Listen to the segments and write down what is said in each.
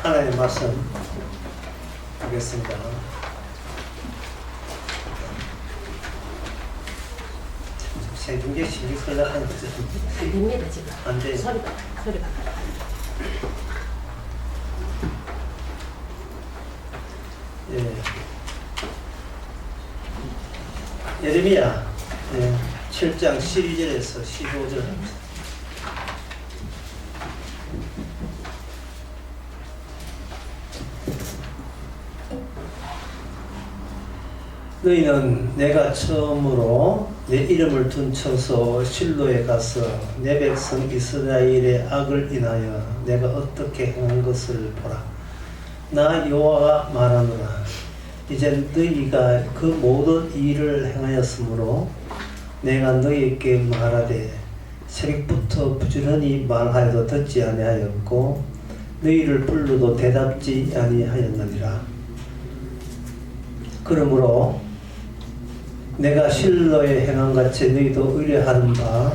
하나님의 말씀 보겠습니다. 세중계 신기 설락하는 거죠. 됩니다 지금. 안 돼. 소리가. 예. 예레미야 7장 12절에서 15절. 너희는 내가 처음으로 내 이름을 둔 처소 실로에 가서 내 백성 이스라엘의 악을 인하여 내가 어떻게 행한 것을 보라. 나 여호와가 말하노라. 이제 너희가 그 모든 일을 행하였으므로 내가 너희에게 말하되 새벽부터 부지런히 말하여도 듣지 아니하였고 너희를 불러도 대답지 아니하였느니라. 그러므로 내가 실로에 행한 같이 너희도 의뢰하는 바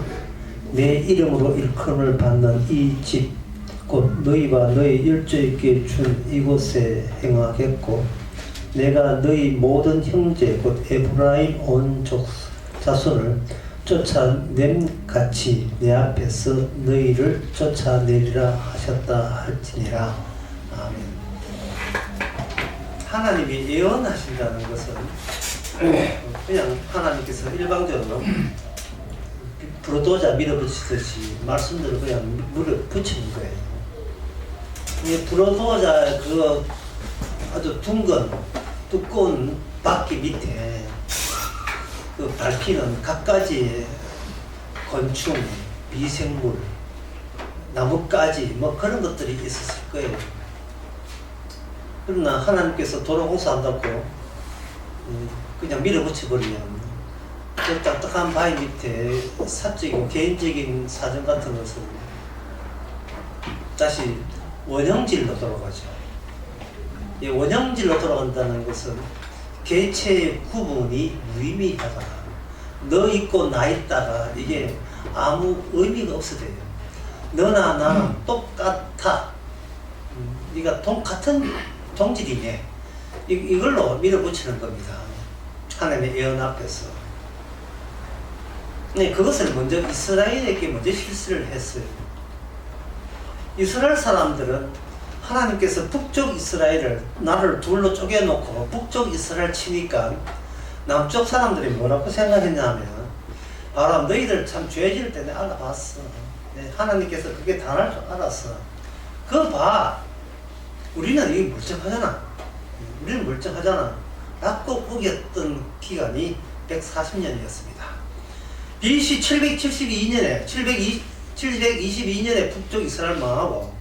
내 이름으로 일컬음을 받는 이 집 곧 너희와 너희 열조에게 준 이곳에 행하겠고 내가 너희 모든 형제 곧 에브라임 온 자손을 쫓아냄같이 내 앞에서 너희를 쫓아내리라 하셨다 할지니라. 아멘. 하나님이 예언하신다는 것은 그냥 하나님께서 일방적으로 불도자 밀어붙이듯이 말씀들을 그냥 물에 붙이는 거예요. 이 불도자 그 아주 둥근 두꺼운 바퀴 밑에 그 밟히는 갖가지 곤충, 미생물, 나뭇가지 뭐 그런 것들이 있었을 거예요. 그러나 하나님께서 도로 공사한다고 그냥 밀어붙여버리면 그 딱딱한 바위 밑에 사적이고 개인적인 사정 같은 것은 다시 원형질로 돌아가죠. 이 원형질로 돌아간다는 것은 개체의 구분이 무의미하다. 너 있고 나 있다가 이게 아무 의미가 없어져요. 너나 나는 똑같아. 네가 같은 동질이네. 이걸로 밀어붙이는 겁니다. 하나님의 예언 앞에서. 네, 그것을 먼저 이스라엘에게 먼저 실수를 했어요. 이스라엘 사람들은 하나님께서 북쪽 이스라엘을 나라를 둘로 쪼개놓고 북쪽 이스라엘 치니까 남쪽 사람들이 뭐라고 생각했냐면 바로 너희들 참 죄 지을 때 내가 알아봤어. 네, 하나님께서 그게 당할 줄 알았어. 그거 봐. 우리는 이게 멀쩡하잖아. 우리는 멀쩡하잖아. 라고 우겼던 기간이 140년이었습니다. BC 722년에 722년에 북쪽 이스라엘 망하고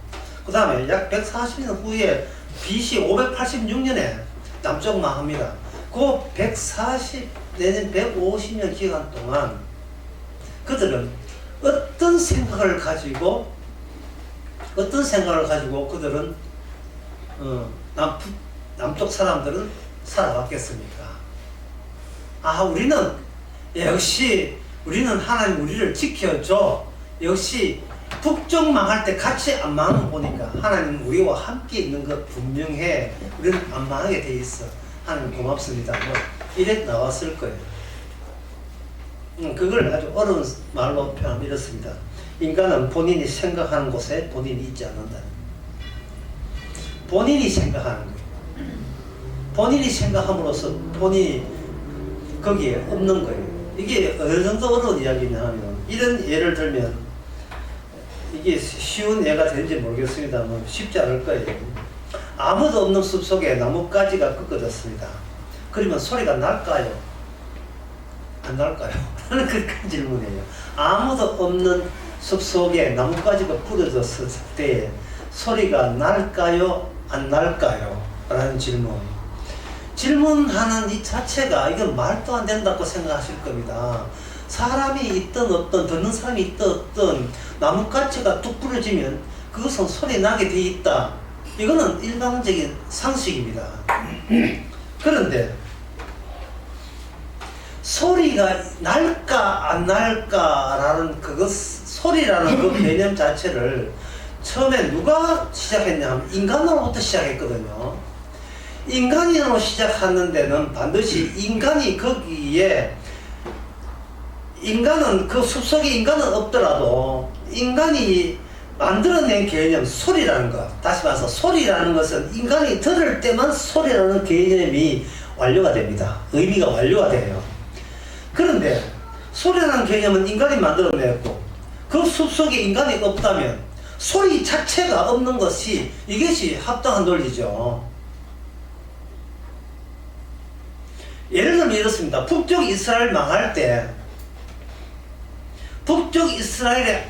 그 다음에 약 140년 후에 BC 586년에 남쪽 망합니다. 그 140 내년 150년 기간 동안 그들은 어떤 생각을 가지고 그들은 남쪽 사람들은 살아왔겠습니까? 우리는 하나님 우리를 지켜줘. 역시 북쪽 망할 때 같이 안 망하는 거 보니까 하나님 우리와 함께 있는 것 분명해. 우리는 안 망하게 돼 있어. 하나님 고맙습니다. 뭐 이래 나왔을 거예요. 그걸 아주 어려운 말로 표현하면 이렇습니다. 인간은 본인이 생각하는 곳에 본인이 있지 않는다. 본인이 생각하는 거예요. 본인이 생각함으로써 본인이 거기에 없는 거예요. 이게 어느 정도 어려운 이야기냐면 이런 예를 들면 이게 쉬운 예가 되는지 모르겠습니다만 쉽지 않을 거예요. 아무도 없는 숲속에 나뭇가지가 꺾어졌습니다. 그러면 소리가 날까요? 안 날까요? 라는 그런 질문이에요. 아무도 없는 숲속에 나뭇가지가 부러졌을 때 소리가 날까요? 안 날까요? 라는 질문하는 이 자체가 이건 말도 안 된다고 생각하실 겁니다. 사람이 있든 없든 듣는 사람이 있든 없든 나뭇가지가 뚝 부러지면 그것은 소리 나게 돼 있다. 이거는 일반적인 상식입니다. 그런데 소리가 날까 안 날까라는 소리라는 그 개념 자체를 처음에 누가 시작했냐 하면 인간으로부터 시작했거든요. 인간으로 시작하는 데는 반드시 인간이 거기에, 인간은 그 숲속에 인간은 없더라도 인간이 만들어낸 개념 소리라는 것, 다시 말해서 소리라는 것은 인간이 들을 때만 소리라는 개념이 완료가 됩니다. 의미가 완료가 돼요. 그런데 소리라는 개념은 인간이 만들어냈고 그 숲속에 인간이 없다면 소리 자체가 없는 것이, 이것이 합당한 논리죠. 예를 들면 이렇습니다. 북쪽 이스라엘 망할 때, 북쪽 이스라엘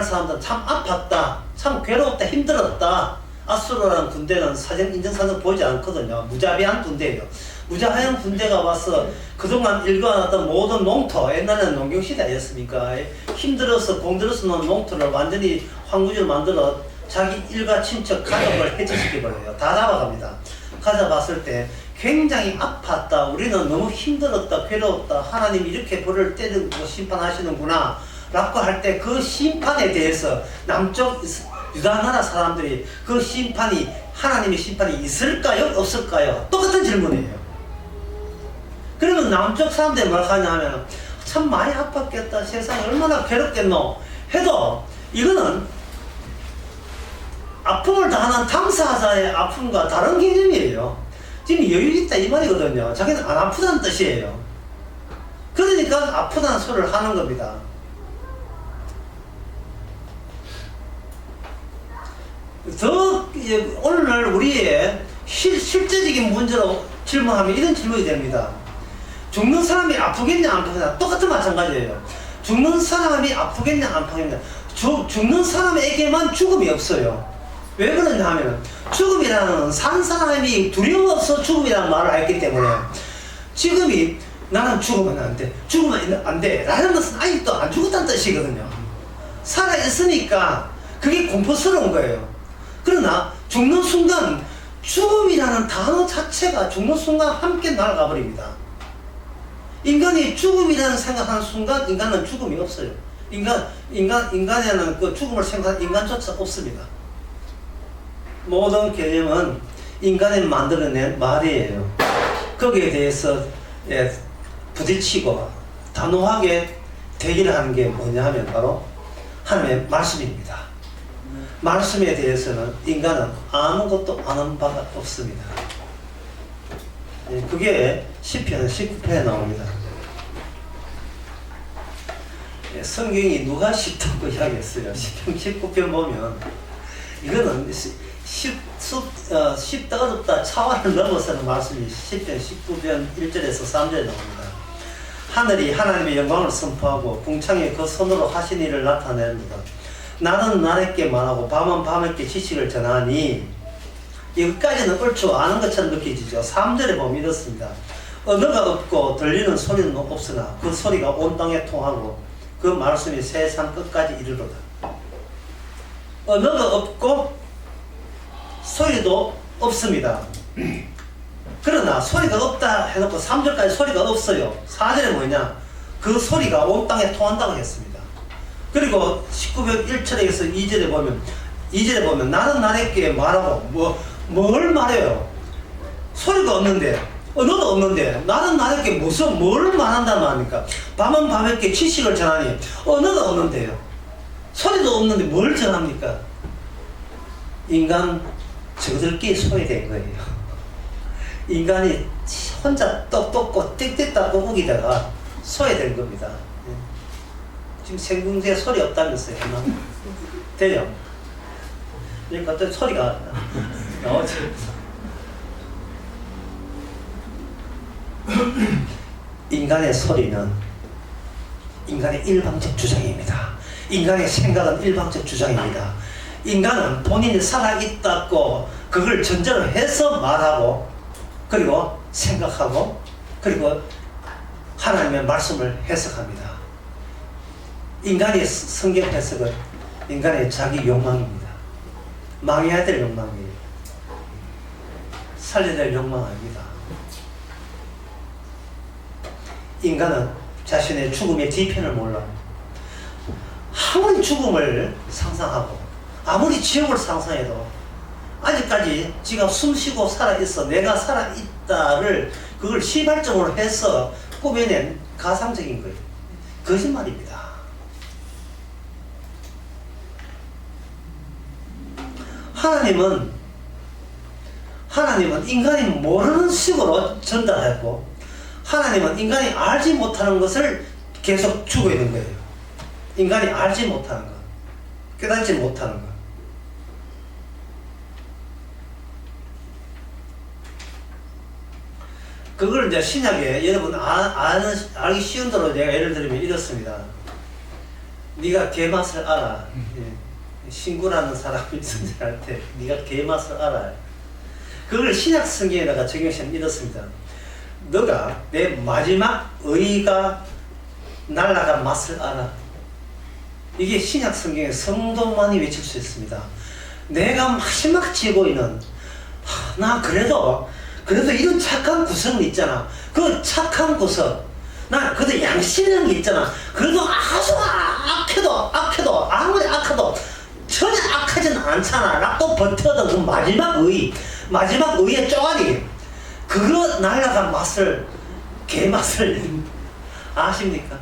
사람들은 참 아팠다, 참 괴로웠다, 힘들었다. 아수르라는 군대는 인정사정 보이지 않거든요. 무자비한 군대예요. 무자비한 군대가 와서 그동안 일궈놨던 모든 농토, 옛날에는 농경시대 아니었습니까? 힘들어서 공들여서 놓은 농토를 완전히 황무지로 만들어 자기 일가 친척 가족을 해체시켜버려요. 다 잡아갑니다. 가져봤을 때 굉장히 아팠다, 우리는 너무 힘들었다, 괴로웠다, 하나님이 이렇게 벌을 때리고 심판하시는구나 라고 할 때 그 심판에 대해서 남쪽 유다 나라 사람들이 그 심판이, 하나님의 심판이 있을까요? 없을까요? 똑같은 질문이에요. 그러면 남쪽 사람들이 뭘 하냐 하면 참 많이 아팠겠다, 세상이 얼마나 괴롭겠노 해도 이거는 아픔을 당하는 당사자의 아픔과 다른 개념이에요. 지금 여유있다 이 말이거든요. 자기는 안 아프다는 뜻이에요. 그러니까 아프다는 소리를 하는 겁니다. 더 오늘날 우리의 실제적인 문제로 질문하면 이런 질문이 됩니다. 죽는 사람이 아프겠냐 안 아프겠냐, 똑같은 마찬가지예요. 죽는 사람이 아프겠냐 안 아프겠냐, 죽는 사람에게만 죽음이 없어요. 왜 그러냐 하면 죽음이라는 산 사람이 두려워서 죽음이라는 말을 했기 때문에, 지금이 나는 죽으면 안 돼, 죽으면 안 돼 라는 것은 아직도 안 죽었다는 뜻이거든요. 살아있으니까 그게 공포스러운 거예요. 그러나 죽는 순간, 죽음이라는 단어 자체가 죽는 순간 함께 날아가 버립니다. 인간이 죽음이라는 생각하는 순간 인간은 죽음이 없어요. 인간에는 그 죽음을 생각하는 인간조차 없습니다. 모든 개념은 인간이 만들어낸 말이에요. 거기에 대해서 부딪히고 단호하게 대기를 하는 게 뭐냐 하면 바로 하나님의 말씀입니다. 말씀에 대해서는 인간은 아무것도 아는 바가 없습니다. 그게 시편 19편에 나옵니다. 성경이 누가 쉽다고 이야기했어요. 시편 19편 보면 이거는 쉽다 어렵다 차원을 넘어서는 말씀이 시편 19편 1절에서 3절에 나옵니다. 하늘이 하나님의 영광을 선포하고 궁창에 그 손으로 하신 일을 나타냅니다. 나는 나에게 말하고 밤은 밤에게 지식을 전하니, 여기까지는 얼추 아는 것처럼 느껴지죠. 3절에 보면 이렇습니다. 언어가 없고 들리는 소리는 없으나 그 소리가 온 땅에 통하고 그 말씀이 세상 끝까지 이르로다. 언어가 없고 소리도 없습니다. 그러나 소리가 없다 해놓고 3절까지 소리가 없어요. 4절에 뭐냐, 그 소리가 온 땅에 통한다고 했습니다. 그리고 19편 1절에서 2절에 보면 나는 나에게 말하고 뭘 말해요? 소리가 없는데, 언어도 없는데 나는 나에게 뭘 말한단 말입니까? 밤은 밤에게 지식을 전하니 언어가 없는데요, 소리도 없는데 뭘 전합니까? 인간 저들끼리 소외된 거예요. 인간이 혼자 똑똑고 띡띡 꼬부기다가 소외된 겁니다. 지금 생궁지에 소리 없다면서요? 되죠? 그러니까 또 소리가 나오지. 인간의 소리는 인간의 일방적 주장입니다. 인간의 생각은 일방적 주장입니다. 인간은 본인이 살아있다고 그걸 전제로 해서 말하고, 그리고 생각하고, 그리고 하나님의 말씀을 해석합니다. 인간의 성경 해석은 인간의 자기 욕망입니다. 망해야 될 욕망이에요. 살려야 될 욕망 아닙니다. 인간은 자신의 죽음의 뒤편을 몰라. 아무리 죽음을 상상하고 아무리 지옥을 상상해도 아직까지 지가 숨쉬고 살아있어, 내가 살아있다를 그걸 시발적으로 해서 꾸며낸 가상적인 거예요. 거짓말입니다. 하나님은 인간이 모르는 식으로 전달했고, 하나님은 인간이 알지 못하는 것을 계속 주고 있는 거예요. 인간이 알지 못하는 것, 깨닫지 못하는 것. 그걸 이제 신약에 여러분 알기 쉬운 대로 내가 예를 들면 이렇습니다. 네가 개맛을 알아. 신구라는 사람이 선생할 때 네가 개맛을 알아. 그걸 신약 성경에다가 적용시하면 이렇습니다. 너가 내 마지막 의가 날아간 맛을 알아. 이게 신약 성경의 성도만이 외칠 수 있습니다. 내가 마지막 지고 있는 나 그래도 이런 착한 구석은 있잖아. 그 착한 구석, 나 그래도 양심이라는 게 있잖아. 그래도 아주 악해도 아무리 악해도 전혀 악하진 않잖아 라고 버텨던 그 마지막 의의 쪼가리, 그거 날아간 맛을, 개맛을 아십니까?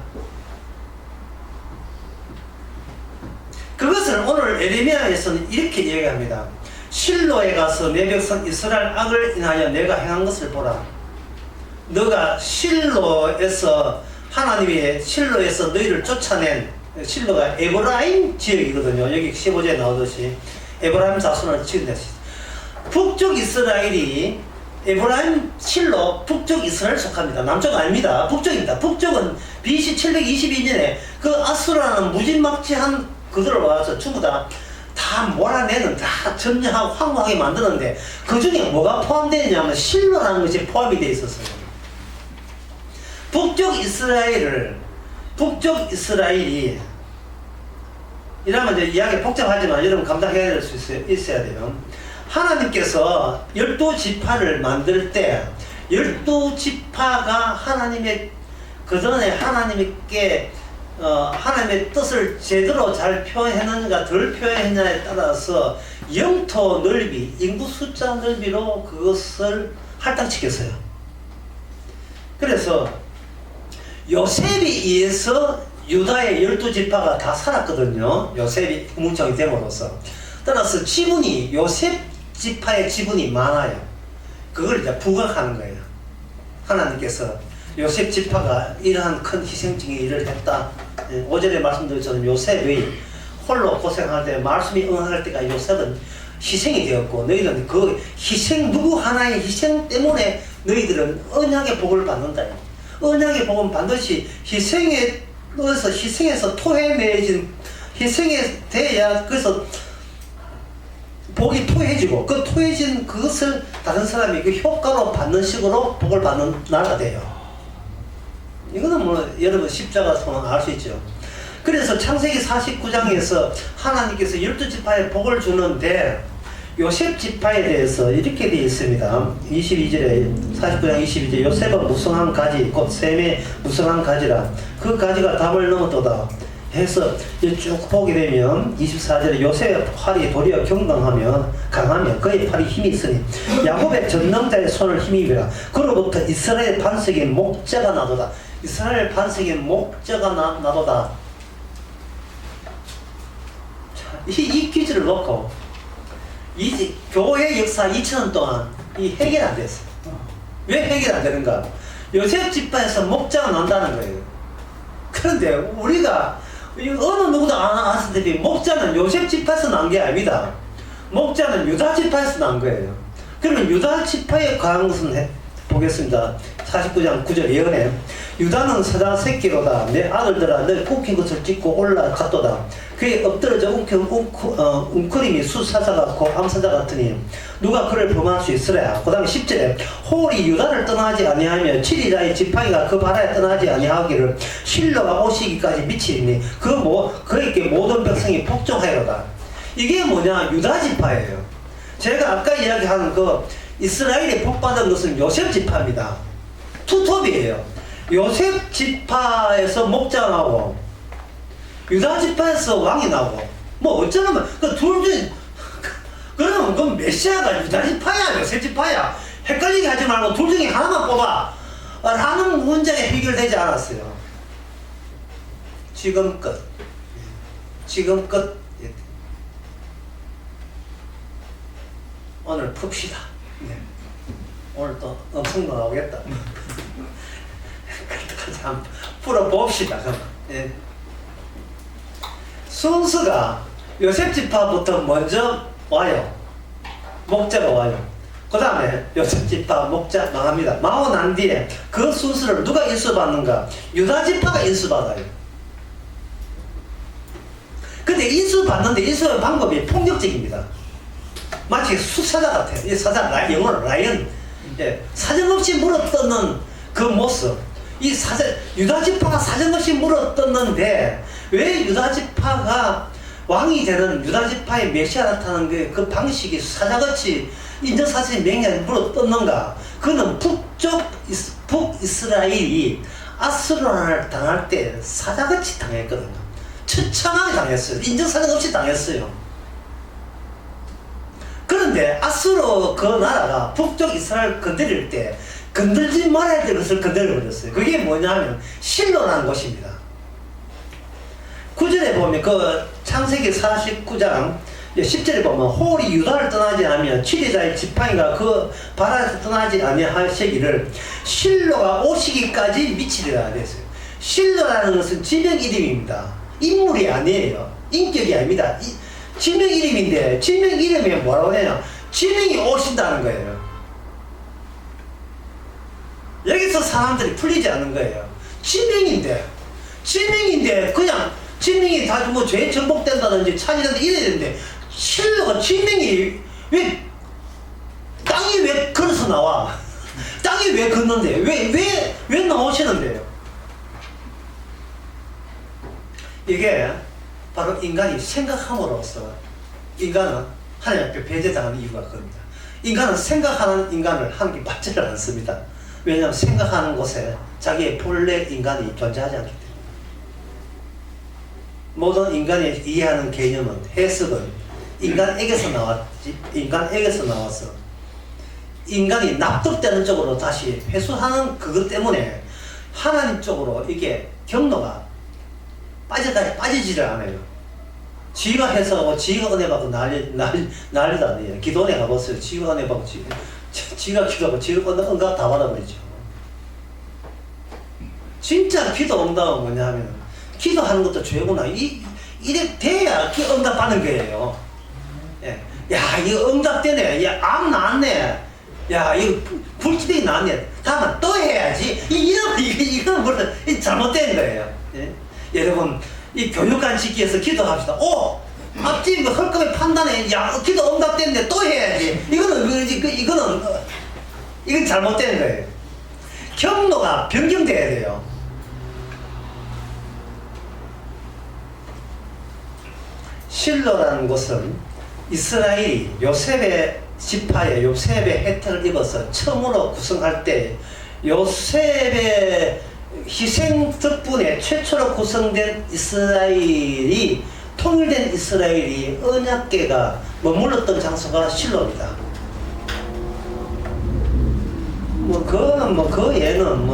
그것을 오늘 에레미야에서는 이렇게 얘기합니다. 실로에 가서 내 백성 이스라엘 악을 인하여 내가 행한 것을 보라. 너가 실로에서 너희를 쫓아낸, 실로가 에브라임 지역이거든요. 여기 15절에 나오듯이 에브라임 자손을 지어냈어요. 북쪽 이스라엘이 에브라임 실로 북쪽 이스라엘 속합니다. 남쪽 아닙니다. 북쪽입니다. 북쪽은 BC 722년에 그 아수라는 무진막지한 그들을 와서 전부 다 몰아내는, 다 점령하고 황무하게 만드는데 그 중에 뭐가 포함되어 있냐면 실로라는 것이 포함이 되어 있었어요. 북쪽 이스라엘이 이러면 이제 이야기 복잡하지만 여러분 감당해야 될 수 있어야 돼요. 하나님께서 12지파를 만들 때 12지파가 하나님의 그전에 하나님께 하나님의 뜻을 제대로 잘 표현했는가 덜 표현했냐에 따라서 영토 넓이, 인구 숫자 넓이로 그것을 할당시켰어요. 그래서 요셉에 의해서 유다의 12지파가 다 살았거든요. 요셉이 후문청이 됨으로써. 따라서 요셉 지파의 지분이 많아요. 그걸 이제 부각하는 거예요. 하나님께서 요셉 지파가 이러한 큰 희생적인 일을 했다. 5절에 말씀드렸처럼 요셉의 홀로 고생할 때, 말씀이 응할 때가 요셉은 희생이 되었고, 너희들은 그 희생, 누구 하나의 희생 때문에 너희들은 언약의 복을 받는다. 언약의 복은 반드시 희생에서 토해내진, 희생에 대해야, 그래서 복이 토해지고, 그 토해진 그것을 다른 사람이 그 효과로 받는 식으로 복을 받는 나라가 돼요. 이거는 뭐 여러분 십자가 보면 알 수 있죠. 그래서 창세기 49장에서 하나님께서 12지파에 복을 주는데 요셉 지파에 대해서 이렇게 되어 있습니다. 22절에 49장 22절 요셉은 무성한 가지 곧 셈의 무성한 가지라 그 가지가 담을 넘었도다 해서 쭉 보게 되면 24절에 요셉의 팔이 도리어 강하며 그의 팔이 힘이 있으니 야곱의 전능자의 손을 힘입으라 그로부터 이스라엘 반석의 목자가 나도다. 이스라엘 반석의 목자가 나도다. 이 퀴즈를 놓고 이 교회 역사 2000년 동안 이 해결 안 됐어요. 왜 해결 안 되는가? 요셉 지파에서 목자가 난다는 거예요. 그런데 우리가 어느 누구도 안 아시다시피 목자는 요셉 지파에서 난 게 아닙니다. 목자는 유다 지파에서 난 거예요. 그러면 유다 지파에 관한 것은 보겠습니다. 49장 9절 예언에 유다는 사자 새끼로다. 내 아들들아 늘 웃긴 것을 찍고 올라갔도다. 그에 엎드러져 웅크림이 수사자 같고 암사자 같으니 누가 그를 범할 수 있으랴. 그 다음에 10절에 홀이 유다를 떠나지 아니하며 7이자의 지팡이가 그 바다에 떠나지 아니하기를 실로가 오시기까지 미치니 그에게 모든 백성이 복종하여로다. 이게 뭐냐? 유다 지파예요. 제가 아까 이야기한 그 이스라엘이 복받은 것은 요셉 지파입니다. 투톱이에요. 요셉 지파에서 목장하고 유다 지파에서 왕이 나오고 뭐 어쩌면 그 둘 중에 그러면 그 메시아가 유다 지파야 요셉 지파야 헷갈리게 하지 말고 둘 중에 하나만 뽑아 라는 문제가 해결되지 않았어요. 지금껏 오늘 풉시다. 네. 오늘 또 엄청 나오겠다. 한번 풀어봅시다. 네. 순서가 요셉 지파부터 먼저 와요. 목자가 와요. 그 다음에 요셉 지파 목자 망합니다. 망하고 난 뒤에 그 순서를 누가 인수받는가? 유다 지파가 인수받아요. 근데 인수받는데 인수의 방법이 폭력적입니다. 마치 수사자 같아요. 이 사자, 영어로 라이언. 예, 사정없이 물어뜯는 그 모습. 유다 지파가 사정없이 물어뜯는데 왜 유다 지파가 왕이 되는 유다 지파의 메시아 나타나는 그 방식이 사자같이 인정사실 명예를 물어뜯는가? 그는 북이스라엘이 아수르를 당할 때 사자같이 당했거든요. 처참하게 당했어요. 인정사정 없이 당했어요. 그런데 아수르 그 나라가 북쪽 이스라엘 건드릴 때 건들지 말아야 될 것을 건드려버렸어요. 그게 뭐냐면 실로라는 곳입니다. 9절에 보면 그 창세기 49장 10절에 보면 홀이 유다를 떠나지 않으며 치리자의 지팡이가 그 바다에서 떠나지 아니하시기를 실로가 오시기까지 미치리라 그랬어요. 실로라는 것은 지명 이름입니다. 인물이 아니에요. 인격이 아닙니다. 지명 이름인데 지명 이름이 뭐라고 해요? 지명이 오신다는 거예요. 여기서 사람들이 풀리지 않는 거예요. 지명인데 그냥 지명이 다 뭐 죄 정복된다든지 차지된다 이래야 되는데 실로가 지명이 왜 땅이 왜 걸어서 나와? 땅이 왜 걷는데? 왜 나오시는데요? 이게 바로 인간이 생각함으로써 인간은 하나님 앞에 배제당하는 이유가 그겁니다. 인간은 생각하는 인간을 하는 게 맞지를 않습니다. 왜냐하면 생각하는 곳에 자기의 본래 인간이 존재하지 않기 때문에. 모든 인간이 이해하는 개념은 해석은 인간에게서 나왔어 인간이 납득되는 쪽으로 다시 회수하는 그것 때문에 하나님 쪽으로 이게 경로가 빠지지를 않아요. 지가 해석하고 지가 은혜 받고 난리도 아니에요. 기도원에 가봤어요. 지가 은혜 받고 지가 기도하고 지가 응답 다 받아버리죠. 진짜 기도 응답은 뭐냐 하면 기도하는 것도 죄구나. 이래 돼야 응답 받는 거예요. 예. 야, 이거 응답되네. 야, 암 나았네. 야, 이거 불치병이 나았네. 다음은 또 해야지. 이건 뭐라, 잘못된 거예요. 예? 여러분, 이 교육관 짓기에서 기도합시다. 앞집 헐kom에 판단해. 야, 기도 응답됐네. 또 해야지. 이건 잘못된 거예요. 경로가 변경돼야 돼요. 실로라는 곳은 이스라엘이 요셉의 지파에 요셉의 혜택을 입어서 처음으로 구성할 때 요셉의 희생 덕분에 최초로 구성된 이스라엘이 통일된 이스라엘이 언약궤가 머물렀던 장소가 실로입니다. 그 예는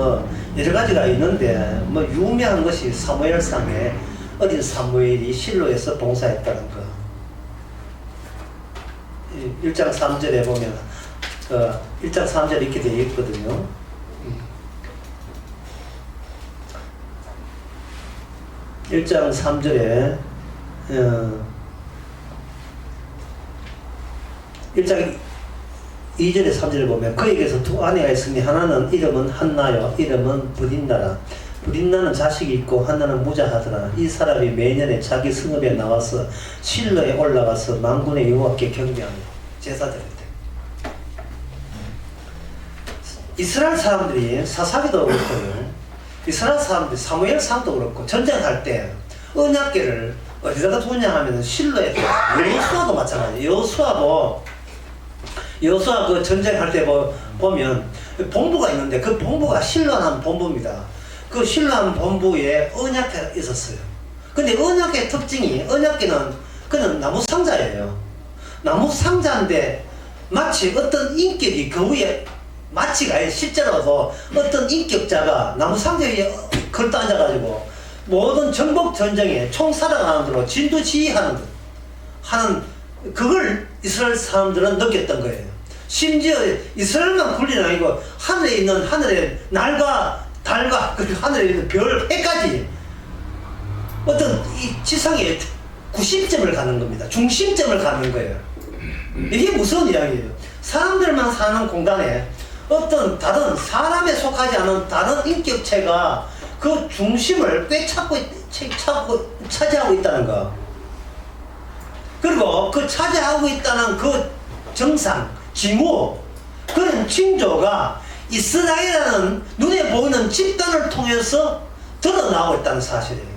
여러 가지가 있는데 유명한 것이 사무엘상에 어린 사무엘이 실로에서 봉사했다는 거. 1장 3절에 보면 1장 3절에 이렇게 되어 있거든요. 1장 3절에 1장 2절에 3절을 보면 그에게서 두 아내가 있으니 하나는 이름은 한나요 이름은 브린나라. 브린나는 자식이 있고 한나는 무자하더라. 이 사람이 매년에 자기 성읍에 나와서 실로에 올라가서 만군의 여호와께 경배하며 제사드릴 때 이스라엘 사람들이 사사기도 그렇고요. 이스라엘 사람들이 사무엘상도 그렇고 전쟁할 때 언약궤를 어디다가 두냐 하면 실로에 여호수아도 마찬가지예요. 여호수아 그 전쟁할 때 보면 본부가 있는데 그 본부가 실로라는 본부입니다. 그 신랑 본부에 언약궤가 있었어요. 근데 언약의 특징이, 언약계는 그는 나무 상자예요. 나무 상자인데 마치 어떤 인격이 그 위에, 마치가 아니라 실제로도 어떤 인격자가 나무 상자 위에 걸터 앉아가지고 모든 정복 전쟁에 총 살아가는 대로 진두지휘하는 것, 하는 그걸 이스라엘 사람들은 느꼈던 거예요. 심지어 이스라엘만 군리는 아니고 하늘에 있는, 하늘의 날과 달과 그리고 하늘에 있는 별, 해까지 어떤 이 지상의 구심점을 갖는 겁니다. 중심점을 갖는 거예요. 이게 무슨 이야기예요? 사람들만 사는 공간에 어떤 다른 사람에 속하지 않은 다른 인격체가 그 중심을 차지하고 있다는 거. 그리고 그 차지하고 있다는 그 정상, 징후, 그런 징조가 이스라엘이라는 눈에 보이는 집단을 통해서 드러나고 있다는 사실이에요.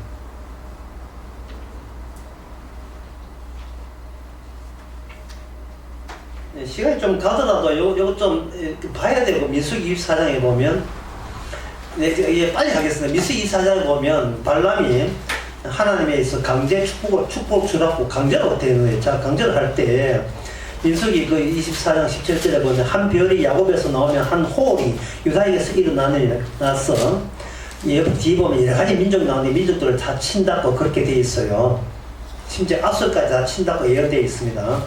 시간이 좀 가더라도 요거 좀 봐야 되고, 민수기 24장에 보면, 빨리 가겠습니다. 민수기 24장에 보면 발람이 하나님에 있어 강제 축복 주라고 강제로 되는 거예요. 자, 강제를 할 때 민수기 그 24장 17절에 보면 한 별이 야곱에서 나오면 한 호울이 유다에게서 일어나서 뒤에 보면 여러 가지 민족이 나오는데 민족들을 다 친다고 그렇게 되어 있어요. 심지어 아수르까지 다 친다고 예언되어 있습니다.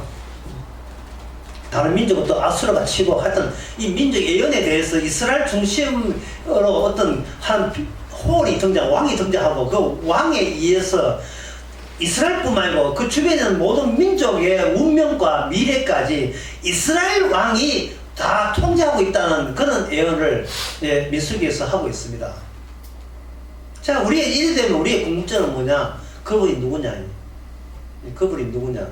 다른 민족은 또 아수르가 치고, 하여튼 이 민족 예언에 대해서 이스라엘 중심으로 어떤 한 호울이 왕이 등장하고, 그 왕에 의해서 이스라엘뿐만 아니고 그 주변에 있는 모든 민족의 운명과 미래까지 이스라엘 왕이 다 통제하고 있다는 그런 예언을 민수기에서 하고 있습니다. 자, 우리의 일이 되면 우리의 궁극점은 뭐냐? 그분이 누구냐? 그분이 누구냐?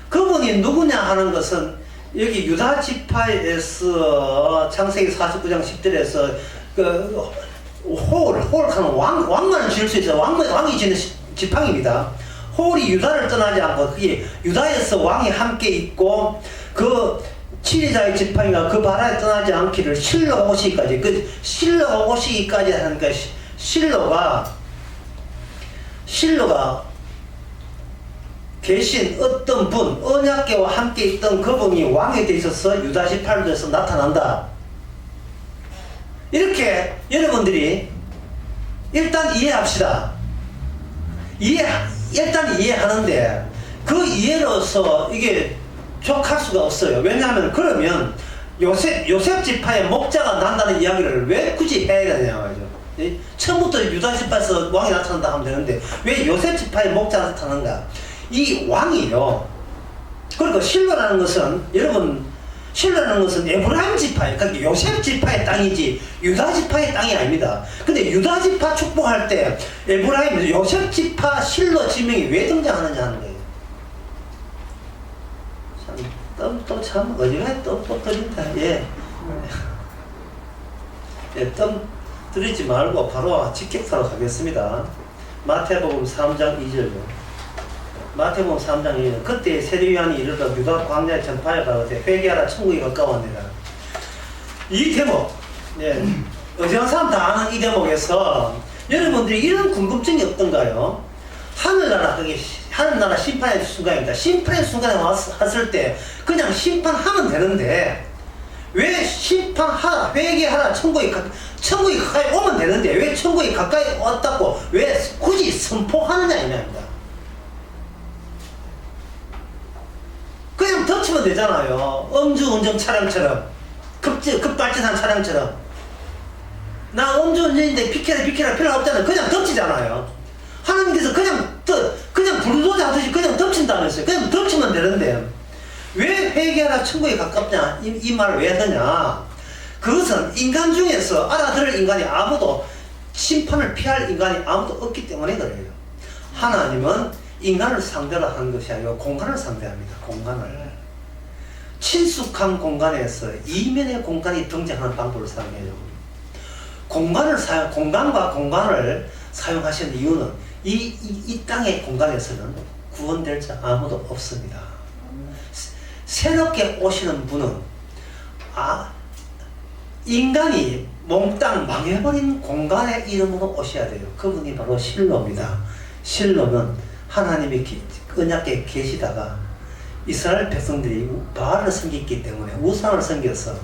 그분이 누구냐 하는 것은 여기 유다 지파에서 창세기 49장 10절에서 그 홀하는 왕만 지을 수 있어요. 왕이 지는 지팡입니다. 홀이 유다를 떠나지 않고 그게 유다에서 왕이 함께 있고 그 치리자의 지팡이가 그 바다에 떠나지 않기를 실로 오시기까지, 그 실로 오시기까지 하니까 실로가 계신 어떤 분, 언약궤와 함께 있던 그분이 왕이 되셔서 유다 지파에서 나타난다. 이렇게 여러분들이 일단 이해합시다. 일단 이해하는데 그 이해로서 이게 족할 수가 없어요. 왜냐하면 그러면 요셉 지파의 목자가 난다는 이야기를 왜 굳이 해야 되냐 말이죠. 처음부터 유다 지파에서 왕이 나타난다 하면 되는데 왜 요셉 지파의 목자가 나타나는가? 이 왕이요. 그리고 실로라는 것은 에브라임 지파예요. 그러니까 요셉 지파의 땅이지 유다 지파의 땅이 아닙니다. 근데 유다 지파 축복할 때 에브라임, 요셉 지파 실로 지명이 왜 등장하느냐 하는 거예요. 참 어지간히 또 터진다. 뜸 들이지 말고 바로 직격사로 가겠습니다. 마태복음 3장 2절로. 마태복음 3장 2절. 그때 세례요한이 이르러 유다 광야에 전파에 가로되 회개하라 천국이 가까웠느니라. 이 대목, 어지간한 사람 다 아는 이 대목에서 여러분들이 이런 궁금증이 없던가요? 하늘나라 심판의 순간입니다. 심판의 순간에 왔을 때 그냥 심판하면 되는데 왜 심판하라, 회개하라, 천국이 가까이 오면 되는데 왜 천국이 가까이 왔다고 왜 굳이 선포하느냐 이 말입니다. 그냥 덮치면 되잖아요. 음주운전 차량처럼, 급발진한 차량처럼. 나 음주운전인데 비켜라 필요 없잖아요. 그냥 덮치잖아요. 하나님께서 그냥 불도저 하듯이 그냥 덮친다면서요. 그냥 덮치면 되는데 왜 회개하라 천국이 가깝냐 이 말을 왜 하느냐. 그것은 인간 중에서 알아들을 인간이 아무도, 심판을 피할 인간이 아무도 없기 때문에 그래요. 하나님은 인간을 상대로 하는 것이 아니고 공간을 상대합니다. 공간을. 친숙한 공간에서 이면의 공간이 등장하는 방법을 사용해요. 공간과 공간을 사용하시는 이유는 이 땅의 공간에서는 구원될 자 아무도 없습니다. 새롭게 오시는 분은 인간이 몽땅 망해버린 공간의 이름으로 오셔야 돼요. 그분이 바로 실로입니다. 실로는 하나님이 언약궤에 계시다가 이스라엘 백성들이 바알을 섬겼기 때문에 우상을 섬겨서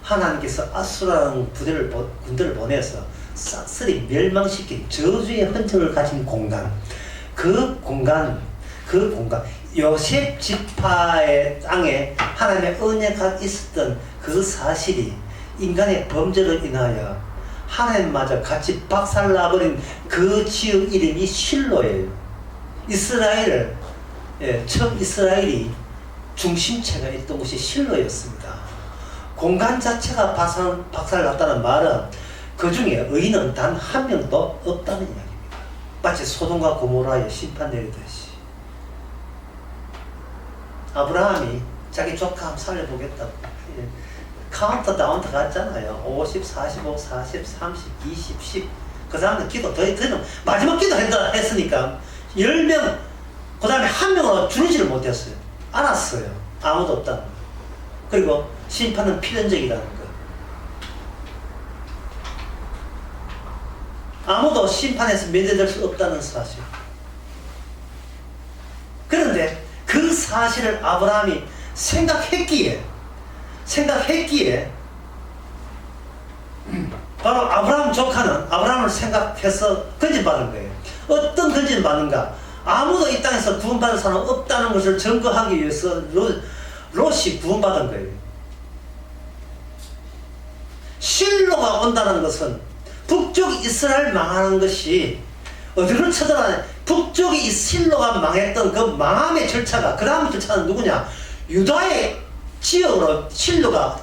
하나님께서 아수라는 군대를 보내서 싹쓸이 멸망시킨 저주의 흔적을 가진 공간, 그 공간 요셉 지파의 땅에 하나님의 은혜가 있었던 그 사실이 인간의 범죄로 인하여 하나님마저 같이 박살나버린 그 지역 이름이 실로예요. 처음 이스라엘이 중심체가 있던 곳이 실로였습니다. 공간 자체가 박살났다는 말은 그 중에 의인은 단 한 명도 없다는 이야기입니다. 마치 소돔과 고모라에 심판 내리듯이. 아브라함이 자기 조카 한번 살려보겠다고 카운터 다운터 갔잖아요. 50, 45, 40, 30, 20, 10. 그 다음에 기도 더는 마지막 기도 했으니까 10명, 그 다음에 한 명으로 줄이지를 못했어요. 알았어요. 아무도 없다는 거. 그리고 심판은 필연적이라는 거. 아무도 심판에서 면제될 수 없다는 사실. 그런데 그 사실을 아브라함이 생각했기에 바로 아브라함 조카는 아브라함을 생각해서 건진받은 거예요. 어떤 건진받는가? 아무도 이 땅에서 구원받을 사람 없다는 것을 증거하기 위해서 롯이 구원받은 거예요. 실로가 온다는 것은 북쪽 이스라엘 망하는 것이 어디로 쳐들어가냐? 북쪽이 실로가 망했던 그 망함의 절차가, 그 다음 절차는 누구냐? 유다의 지역으로 실로가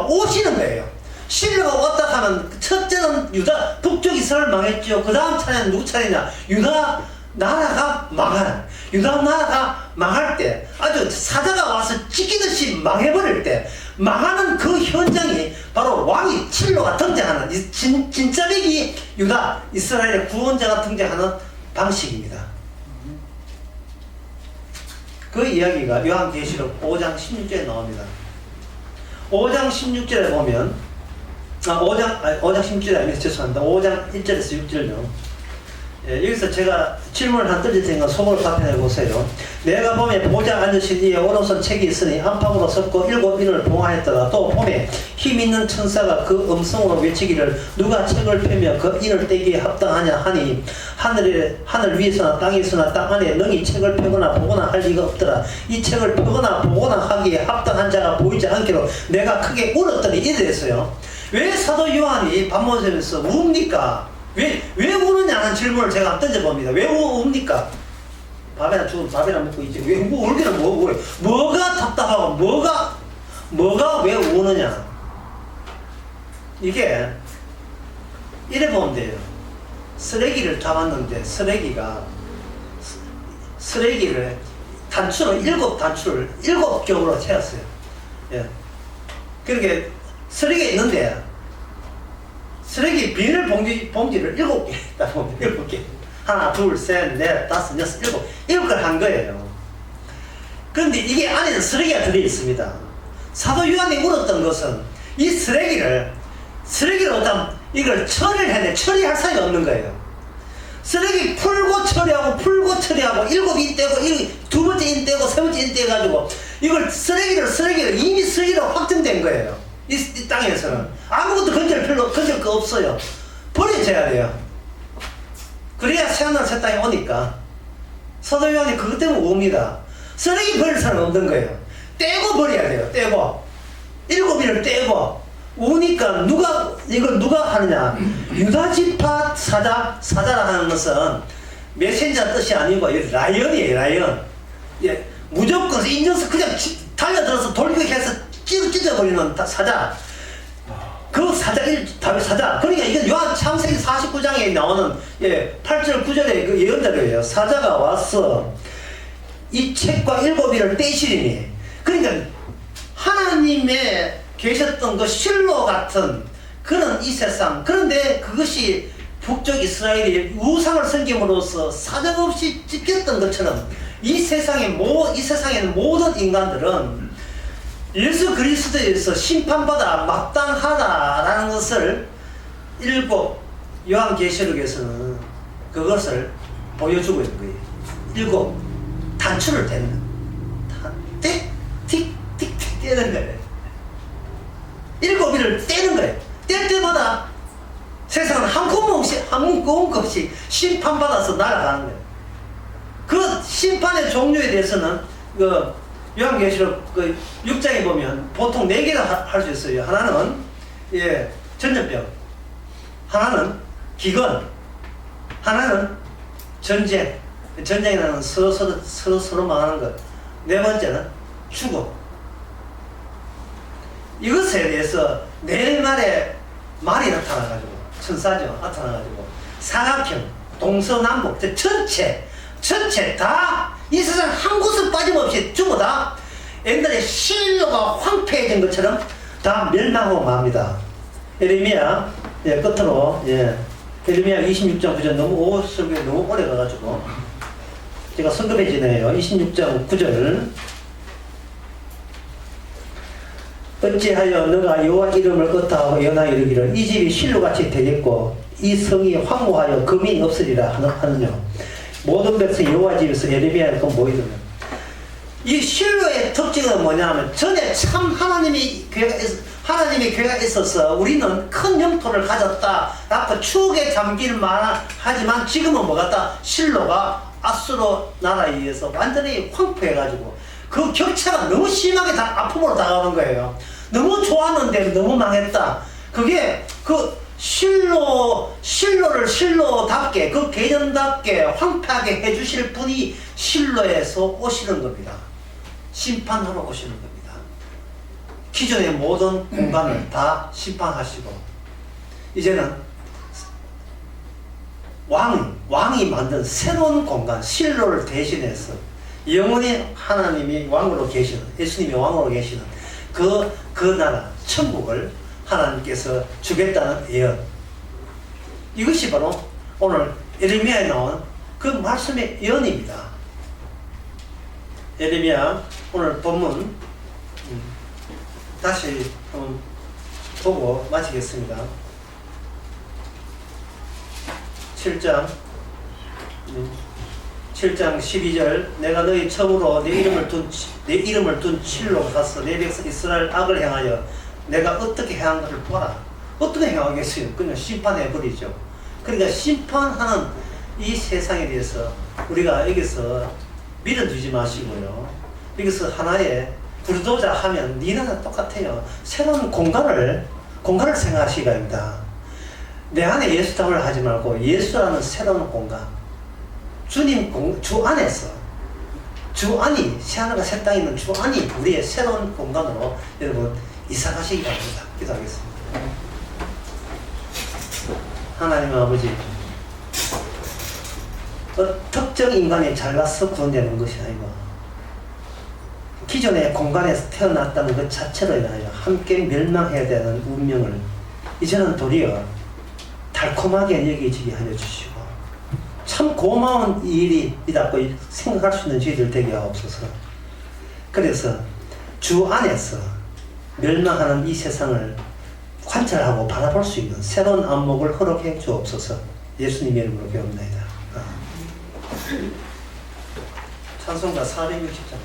오시는 거예요. 실로가 왔다 하면 첫째는 북쪽 이스라엘 망했죠. 그 다음 차례는 누구 차례냐? 유다 나라가 망할 때, 아주 사자가 와서 찢기듯이 망해버릴 때, 망하는 그 현장이 바로 왕이 실로가 등장하는, 진짜백이 유다 이스라엘의 구원자가 등장하는 방식입니다. 그 이야기가 요한계시록 5장 16절에 나옵니다. 5장 16절에 보면 5장 16절이 아니면 죄송합니다. 5장 1절에서 6절요. 여기서 제가 질문을 한 던질 테니까 속으로 답변해 보세요. 내가 봄에 보좌 앉으신 이에 오른손 책이 있으니 안팎으로 섰고 7인을 봉하였더라. 또 봄에 힘있는 천사가 그 음성으로 외치기를 누가 책을 펴며 그 인을 떼기에 합당하냐 하니 하늘 위에서나 땅에서나 땅 안에 능히 책을 펴거나 보거나 할 리가 없더라. 이 책을 펴거나 보거나 하기에 합당한 자가 보이지 않기로 내가 크게 울었더니 이래 됐어요. 왜 사도 요한이 반모섬에서 웁니까? 왜 우느냐는 질문을 제가 한번 던져봅니다. 왜 웁니까? 밥이나 죽으면 밥이나 먹고 있지. 왜 울기는 뭐가 답답하고 뭐가 왜 우느냐? 이게 이래 보면 돼요. 쓰레기를 잡았는데 쓰레기를 단추를 7겹으로 채웠어요. 예. 그렇게 쓰레기가 있는데 쓰레기 비닐 봉지를 7개 있다 보면 7개. 하나, 둘, 셋, 넷, 다섯, 여섯, 일곱 걸 한 거예요. 그런데 이게 안에는 쓰레기가 들어있습니다. 사도 요한이 울었던 것은 이 쓰레기를 어떤 이걸 처리할 사람이 없는 거예요. 쓰레기 풀고 처리하고 7인 떼고 두 번째 인 떼고 세 번째 인 떼가지고 이걸 쓰레기를 이미 쓰레기로 확정된 거예요. 이 땅에서는 아무것도 건질 거 없어요. 버려져야 돼요. 그래야 새하늘 새 땅에 오니까. 사도 요한이 그것 때문에 옵니다. 쓰레기 버릴 사람 없는 거예요. 떼고 버려야 돼요. 떼고 7인을 떼고 오니까 누가 하느냐? 유다 지파 사자라 하는 것은 메신저 뜻이 아니고 라이언이에요. 라이언. 예, 무조건 인정서 그냥 달려들어서 돌격해서 찢어버리는 사자. 그 다윗 사자. 그러니까 이건 요한 창세기 49장에 나오는 8절 9절의 그 예언대로예요. 사자가 와서 이 책과 7인을 떼시리니. 그러니까 하나님의 계셨던 그 실로 같은 그런 이 세상. 그런데 그것이 북쪽 이스라엘이 우상을 섬김으로써 사정없이 찢겼던 것처럼 이 세상에는 모든 인간들은 예수 그리스도에서 심판받아 마땅하다라는 것을 일곱 요한계시록에서는 그것을 보여주고 있는 거예요. 일곱 단추를 떼는 거예요. 틱틱틱 떼는 거예요. 일곱 일을 떼는 거예요. 뗄 때마다 세상은 한 구멍 없이 심판받아서 날아가는 거예요. 그 심판의 종류에 대해서는 그 요한계시록 그 6장에 보면 보통 4개를 할 수 있어요. 하나는 전염병, 하나는 기근, 하나는 전쟁이라는 서로 망하는 것, 네 번째는 죽음. 이것에 대해서 내일 말에 말이 나타나가지고 천사죠. 나타나가지고 사각형, 동서남북 전체 다 이 세상 한 곳은 빠짐없이 전부 다 옛날에 실로가 황폐해진 것처럼 다 멸망하고 맙니다. 예레미야 끝으로 예레미야 26장 9절 너무 설교에 너무 오래 가가지고 제가 성급해지네요. 26장 9절 어찌하여 너가 여호와 이름을 의탁하고 예언하여 이르기를 이 집이 실로같이 되겠고 이 성이 황무하여 거민이 없으리라 하느뇨. 모든 백성 여호와 집에서 예레미야를 모이더면 이 실로의 특징은 뭐냐면 전에 참 하나님의 교회가 있어서 우리는 큰 영토를 가졌다 라고 추억에 잠길 만하지만 지금은 뭐 같다 실로가 아수르 나라에 의해서 완전히 황폐해가지고 그 격차가 너무 심하게 아픔으로 다가오는 거예요. 너무 좋았는데 너무 망했다. 그게 그 실로를 실로답게 그 개념답게 황폐하게 해주실 분이 실로에서 오시는 겁니다. 심판하러 오시는 겁니다. 기존의 모든 공간을 다 심판하시고 이제는 왕이 만든 새로운 공간 실로를 대신해서 영원히 하나님이 왕으로 계시는 예수님이 왕으로 계시는 그 나라 천국을 하나님께서 주겠다는 예언. 이것이 바로 오늘 예레미야에 나온 그 말씀의 예언입니다. 예레미야 오늘 본문 다시 한번 보고 마치겠습니다. 7장 12절 내가 너희 처음으로 내 이름을 둔 칠로 가서 내 백성 이스라엘 악을 행하여 내가 어떻게 행한 것을 보라. 어떻게 행하겠어요? 그냥 심판해버리죠. 그러니까 심판하는 이 세상에 대해서 우리가 여기서 밀어두지 마시고요. 여기서 하나의 부르도자 하면 니나가 똑같아요. 새로운 공간을 생각하시기 바랍니다. 내 안에 예수 담을 하지 말고 예수라는 새로운 공간. 주 안에서 주 안이 새하늘과 새 땅에 있는 주 안이 우리의 새로운 공간으로 여러분 이사 가시기 바랍니다. 기도하겠습니다. 하나님 아버지 특정 인간이 잘나서 구원되는 것이 아니고 기존의 공간에서 태어났다는 것 자체로 인하여 함께 멸망해야 되는 운명을 이제는 도리어 달콤하게 여기지게 하여 주시고 참 고마운 일이라고 생각할 수 있는 저희들 되게 하옵소서. 그래서 주 안에서 멸망하는 이 세상을 관찰하고 바라볼 수 있는 새로운 안목을 허락해 주옵소서. 예수님의 이름으로 기도합니다. 찬송가 460장.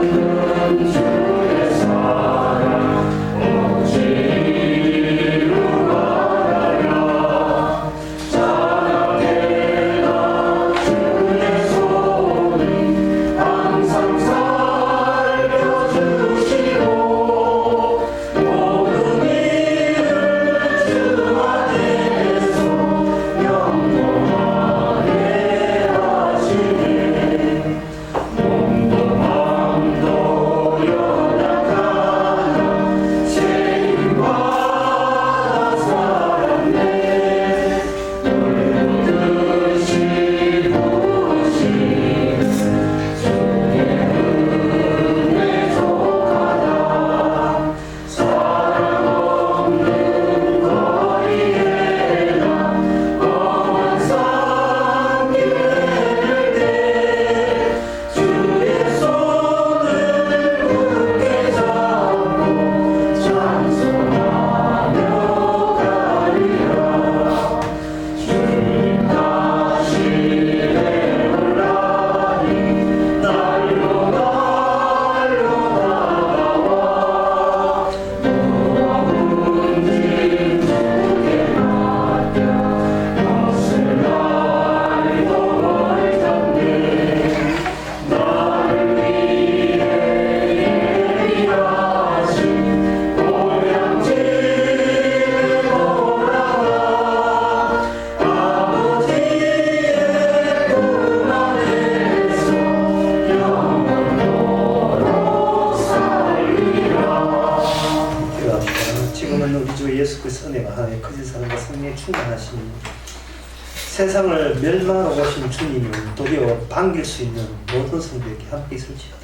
Amen. 세상에 거짓 사랑과 성령에 충만하시니 세상을 멸망하러 오신 주님을 도리어 반길 수 있는 모든 성도에게 함께 있을지어다.